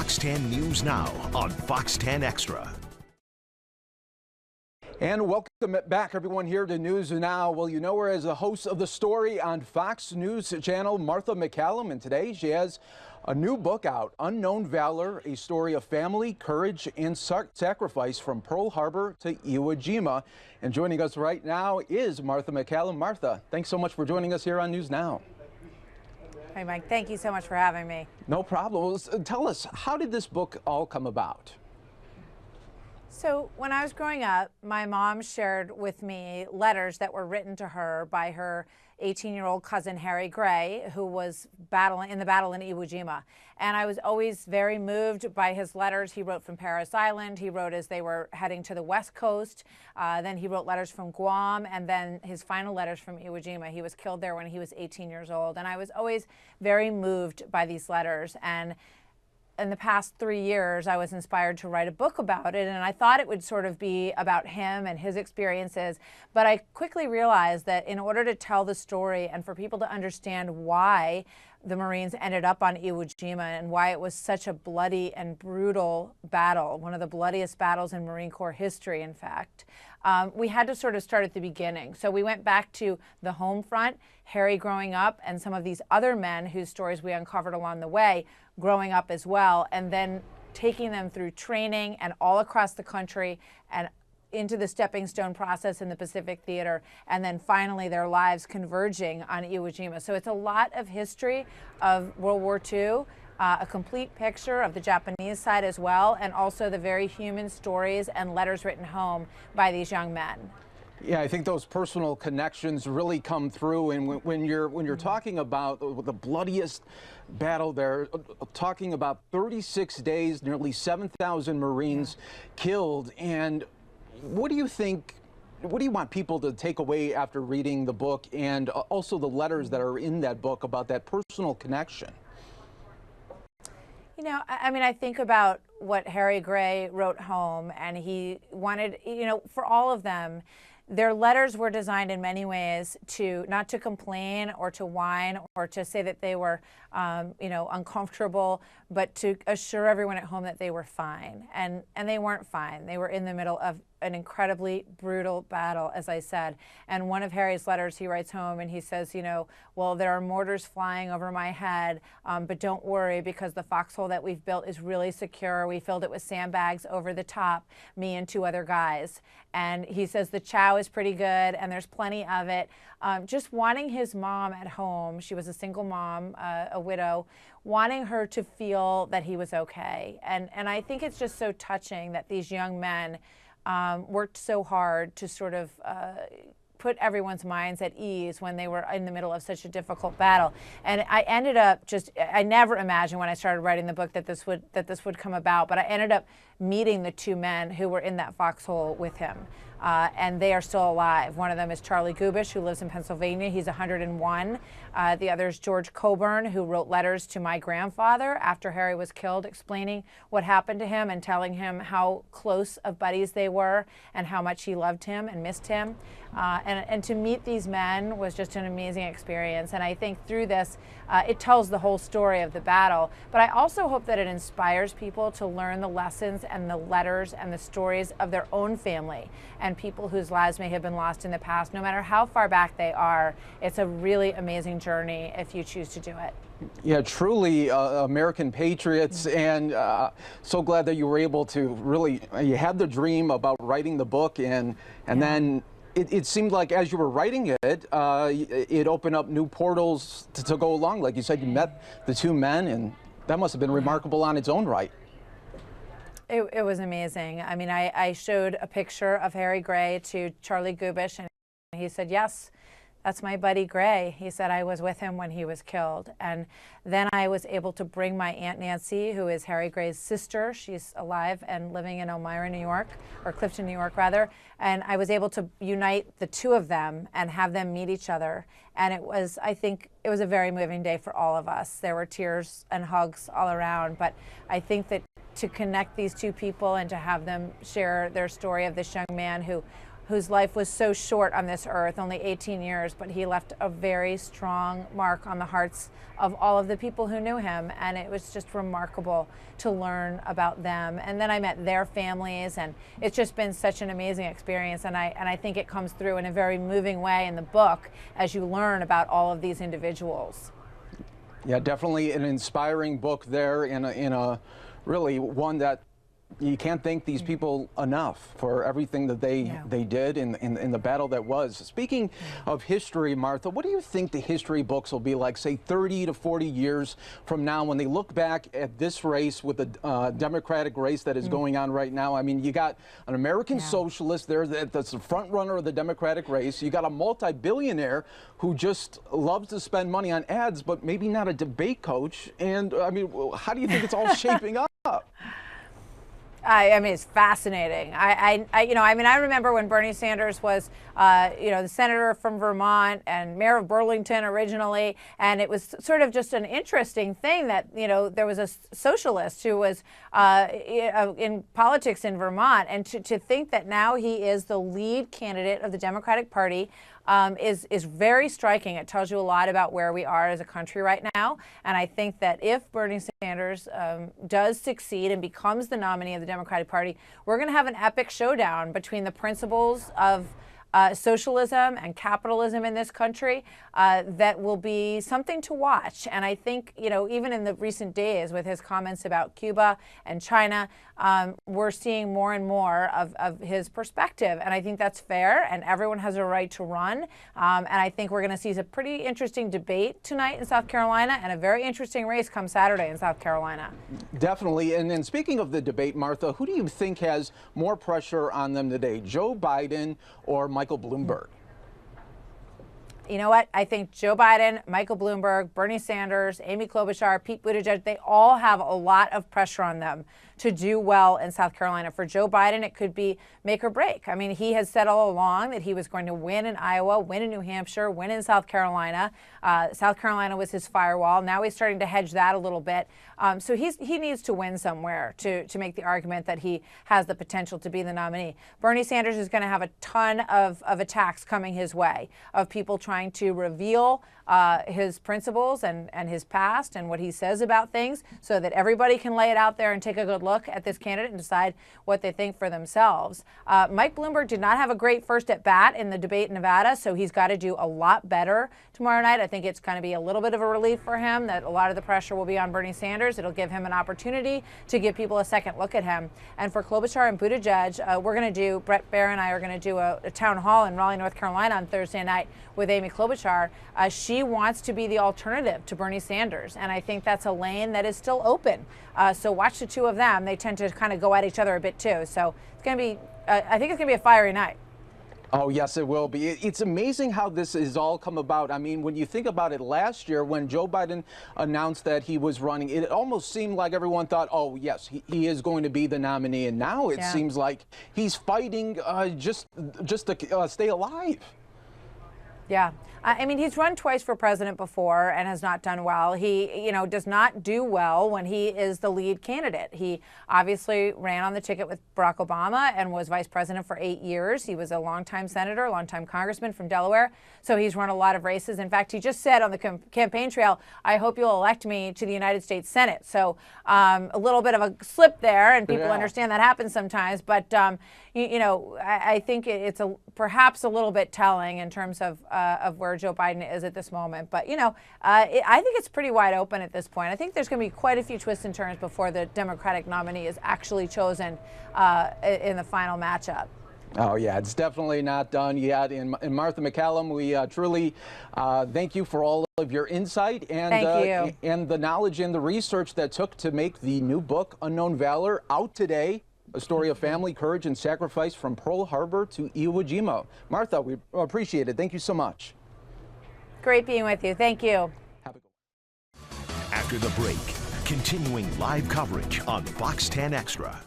Fox 10 News Now on Fox 10 Extra. And welcome back, everyone, here to News Now. Well, you know her as the host of The Story on Fox News Channel, Martha MacCallum, and today she has a new book out, Unknown Valor, a story of family, courage, and sacrifice from Pearl Harbor to Iwo Jima. And joining us right now is Martha MacCallum. Martha, thanks so much for joining us here on News Now. Hey, Mike, thank you so much for having me. No problem. Well, tell us, how did this book all come about? So when I was growing up, my mom shared with me letters that were written to her by her 18-year-old cousin, Harry Gray, who was in the battle in Iwo Jima. And I was always very moved by his letters. He wrote from Paris Island. He wrote as they were heading to the West Coast. Then he wrote letters from Guam, and then his final letters from Iwo Jima. He was killed there when he was 18 years old. And I was always very moved by these letters. And in the past 3 years, I was inspired to write a book about it, and I thought it would sort of be about him and his experiences. But I quickly realized that in order to tell the story and for people to understand why the Marines ended up on Iwo Jima and why it was such a bloody and brutal battle, one of the bloodiest battles in Marine Corps history, in fact, we had to sort of start at the beginning. So we went back to the home front, Harry growing up, and some of these other men whose stories we uncovered along the way growing up as well, and then taking them through training and all across the country and into the stepping stone process in the Pacific Theater, and then finally their lives converging on Iwo Jima. So it's a lot of history of World War II, a complete picture of the Japanese side as well, and also the very human stories and letters written home by these young men. Yeah, I think those personal connections really come through, and when you're talking about the bloodiest battle there, talking about 36 days, nearly 7,000 Marines killed, and what do you think, what do you want people to take away after reading the book, and also the letters that are in that book about that personal connection? You know, I mean, I think about what Harry Gray wrote home, and he wanted, you know, for all of them, their letters were designed in many ways to not to complain or to whine or to say that they were, you know, uncomfortable, but to assure everyone at home that they were fine. And they weren't fine. They were in the middle of an incredibly brutal battle, as I said. And one of Harry's letters, he writes home and he says, you know, well, there are mortars flying over my head, but don't worry because the foxhole that we've built is really secure. We filled it with sandbags over the top, me and 2 other guys. And he says the chow is pretty good and there's plenty of it. Just wanting his mom at home, she was a single mom, a widow, wanting her to feel that he was okay. And I think it's just so touching that these young men worked so hard to sort of put everyone's minds at ease when they were in the middle of such a difficult battle. And I ended up I never imagined when I started writing the book that this would come about, but I ended up meeting the 2 men who were in that foxhole with him. And they are still alive. One of them is Charlie Gubish, who lives in Pennsylvania. He's 101. The other is George Coburn, who wrote letters to my grandfather after Harry was killed, explaining what happened to him and telling him how close of buddies they were and how much he loved him and missed him. And to meet these men was just an amazing experience. And I think through this, it tells the whole story of the battle. But I also hope that it inspires people to learn the lessons and the letters and the stories of their own family and people whose lives may have been lost in the past. No matter how far back they are, it's a really amazing journey if you choose to do it. Yeah, truly American patriots, and so glad that you were able to really, you had the dream about writing the book, and then it seemed like as you were writing it, it opened up new portals to go along. Like you said, you met the 2 men, and that must have been remarkable on its own right. It was amazing. I mean, I showed a picture of Harry Gray to Charlie Gubish, and he said, yes, that's my buddy Gray. He said I was with him when he was killed. And then I was able to bring my Aunt Nancy, who is Harry Gray's sister. She's alive and living in Elmira, New York, or Clifton, New York, rather. And I was able to unite the 2 of them and have them meet each other. And it was, I think, it was a very moving day for all of us. There were tears and hugs all around. But I think that to connect these 2 people and to have them share their story of this young man who whose life was so short on this earth, only 18 years, but he left a very strong mark on the hearts of all of the people who knew him. And it was just remarkable to learn about them. And then I met their families, and it's just been such an amazing experience. And I think it comes through in a very moving way in the book as you learn about all of these individuals. Yeah, definitely an inspiring book there, in a really one that you can't thank these people enough for everything that they did in the battle that was. Speaking of history, Martha, what do you think the history books will be like, say, 30 to 40 years from now when they look back at this race with the Democratic race that is going on right now? I mean, you got an American socialist there that's the front runner of the Democratic race. You got a multi-billionaire who just loves to spend money on ads, but maybe not a debate coach. And I mean, how do you think it's all shaping up? I mean, it's fascinating. I remember when Bernie Sanders was, the senator from Vermont and mayor of Burlington originally, and it was sort of just an interesting thing that, there was a socialist who was in politics in Vermont, and to think that now he is the lead candidate of the Democratic Party is very striking. It tells you a lot about where we are as a country right now. And I think that if Bernie Sanders does succeed and becomes the nominee of the Democratic Party, we're going to have an epic showdown between the principles of socialism and capitalism in this country that will be something to watch. And I think, even in the recent days with his comments about Cuba and China, we're seeing more and more of his perspective. And I think that's fair, and everyone has a right to run. And I think we're going to see a pretty interesting debate tonight in South Carolina, and a very interesting race come Saturday in South Carolina. Definitely. And then speaking of the debate, Martha, who do you think has more pressure on them today, Joe Biden or Michael Bloomberg? You know what? I think Joe Biden, Michael Bloomberg, Bernie Sanders, Amy Klobuchar, Pete Buttigieg, they all have a lot of pressure on them to do well in South Carolina. For Joe Biden, it could be make or break. I mean, he has said all along that he was going to win in Iowa, win in New Hampshire, win in South Carolina. South Carolina was his firewall. Now he's starting to hedge that a little bit. So he needs to win somewhere to make the argument that he has the potential to be the nominee. Bernie Sanders is going to have a ton of attacks coming his way, of people trying to reveal his principles and his past and what he says about things, so that everybody can lay it out there and take a good look at this candidate and decide what they think for themselves. Mike Bloomberg did not have a great first at bat in the debate in Nevada, so he's got to do a lot better tomorrow night. I think it's going to be a little bit of a relief for him that a lot of the pressure will be on Bernie Sanders. It'll give him an opportunity to give people a second look at him. And for Klobuchar and Buttigieg, Brett Baer and I are going to do a town hall in Raleigh, North Carolina on Thursday night with Amy Klobuchar. She wants to be the alternative to Bernie Sanders, and I think that's a lane that is still open. So watch the two of them. They tend to kind of go at each other a bit too. So it's going to be, I think it's going to be a fiery night. Oh, yes, it will be. It's amazing how this has all come about. I mean, when you think about it, last year when Joe Biden announced that he was running, it almost seemed like everyone thought, oh, yes, he is going to be the nominee. And now it seems like he's fighting just to stay alive. Yeah. I mean, he's run twice for president before and has not done well. He, does not do well when he is the lead candidate. He obviously ran on the ticket with Barack Obama and was vice president for 8 years. He was a longtime senator, longtime congressman from Delaware. So he's run a lot of races. In fact, he just said on the campaign trail, I hope you'll elect me to the United States Senate. So a little bit of a slip there, and people understand that happens sometimes. But, I think it's perhaps a little bit telling in terms of where Joe Biden is at this moment. But, I think it's pretty wide open at this point. I think there's going to be quite a few twists and turns before the Democratic nominee is actually chosen in the final matchup. Oh, yeah, it's definitely not done yet. And Martha MacCallum, we truly thank you for all of your insight and the knowledge and the research that took to make the new book, Unknown Valor, out today. A story of family, courage, and sacrifice from Pearl Harbor to Iwo Jima. Martha, we appreciate it. Thank you so much. Great being with you. Thank you. Have a good one. After the break, continuing live coverage on Fox 10 Extra.